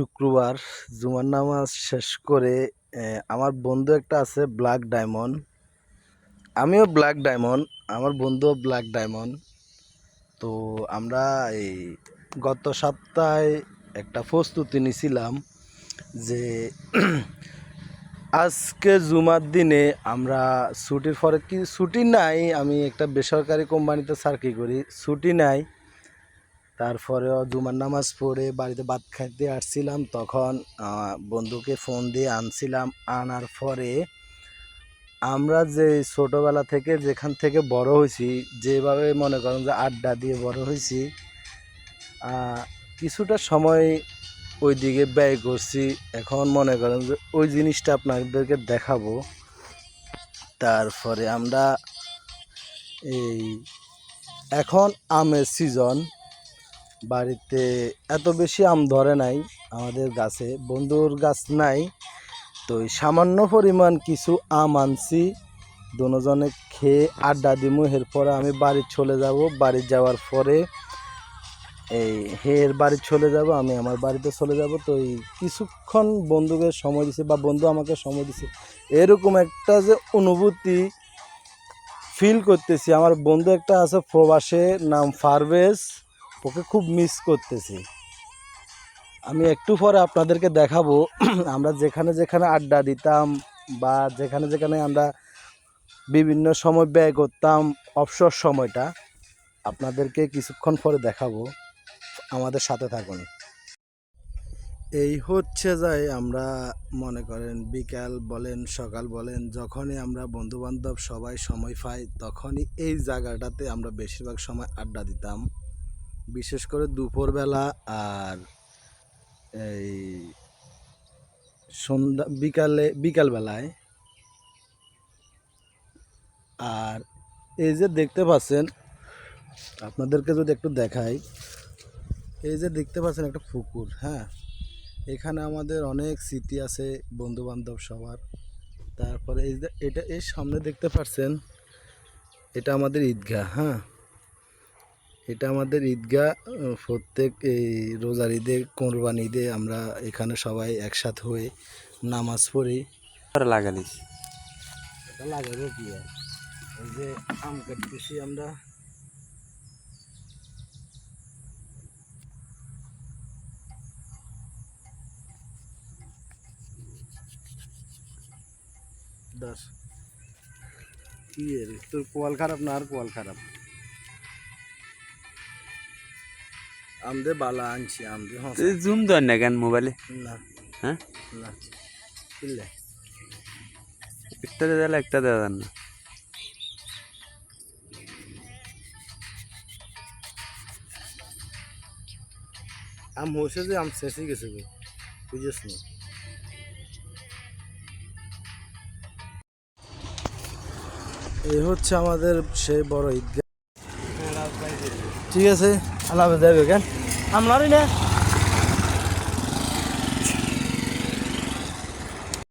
শুক্রবার জুমার নামাজ শেষ করে আমার বন্ধু একটা আছে ব্ল্যাক ডায়মন্ড, আমিও ব্ল্যাক ডায়মন্ড, আমার বন্ধুও ব্ল্যাক ডায়মন্ড। তো আমরা এই গত সপ্তাহে একটা প্রস্তুতি নিছিলাম যে আজকে জুমার দিনে আমরা ছুটির পরে কি ছুটি নাই, আমি একটা বেসরকারি কোম্পানিতে চাকরি করি, ছুটি নাই। তারপরেও জুমার নামাজ পড়ে বাড়িতে ভাত খাইতে আসছিলাম, তখন বন্ধুকে ফোন দিয়ে আনছিলাম। আনার পরে আমরা যে ছোটোবেলা থেকে যেখান থেকে বড় হয়েছি, যেভাবে মনে করেন যে আড্ডা দিয়ে বড় হয়েছি, কিছুটা সময় ওই দিকে ব্যয় করছি। এখন মনে করেন যে ওই জিনিসটা আপনাদেরকে দেখাবো। তারপরে আমরা এই এখন আমের সিজন, বাড়িতে এত বেশি আম ধরে নাই আমাদের গাছে, বন্ধুর গাছ নাই, তো সামান্য পরিমাণ কিছু আম আনছি, দুজনে খেয়ে আড্ডা দিমু। এরপরে আমি বাড়ি চলে যাব, বাড়ি যাওয়ার পরে হের বাড়ি চলে যাব, আমি আমার বাড়িতে চলে যাব। তো এই কিছুক্ষণ বন্ধুকে সময় দিছে বা বন্ধু আমাকে সময় দিছে, এরকম একটা যে অনুভূতি ফিল করতেছি। আমার বন্ধু একটা আছে প্রবাসে, নাম পারভেজ, ওকে খুব মিস করতেছি। আমি একটু পরে আপনাদেরকে দেখাবো আমরা যেখানে যেখানে আড্ডা দিতাম বা যেখানে যেখানে আমরা বিভিন্ন সময় ব্যয় করতাম, অবসর সময়টা আপনাদেরকে কিছুক্ষণ পরে দেখাবো, আমাদের সাথে থাকুন। এই হচ্ছে যাই আমরা মনে করেন বিকাল বলেন সকাল বলেন, যখনই আমরা বন্ধুবান্ধব সবাই সময় পাই তখনই এই জায়গাটাতে আমরা বেশিরভাগ সময় আড্ডা দিতাম, বিশেষ করে দুপুরবেলা আর এই সন্ধ্যা বিকালবেলায়। আর এই যে দেখতে পাচ্ছেন, আপনাদেরকে যদি একটু দেখাই, এই যে দেখতে পাচ্ছেন একটা পুকুর, হ্যাঁ, এখানে আমাদের অনেক স্মৃতি আছে বন্ধু বান্ধব সবার। তারপরে এই যে এটা এর সামনে দেখতে পাচ্ছেন, এটা আমাদের ঈদগাহ, হ্যাঁ, এটা আমাদের ঈদগাহ। প্রত্যেক এই রোজার ঈদে, কোরবানি ঈদে আমরা এখানে সবাই একসাথে হয়ে নামাজ পড়ি। লাগালিস এটা লাগাবো কি আর, এই যে আম কাটতেছি আমরা। দাস কি রে, তোর কোয়াল খারাপ না আর কোয়াল খারাপ? আমদে বালা আনছি, আমদে জুম ধর না কেন মোবাইলে? না হ্যাঁ, না কিনলে একটা দেওয়া একটা দেওয়া না। আম হয়েছে যে আম শেষে গেছে গো, বুঝেছ না? এই হচ্ছে আমাদের সেই বড় ঈদগাহ। ঠিক আছে, আল্লাহ হাফেজ, যাবে কেন আমলারই না।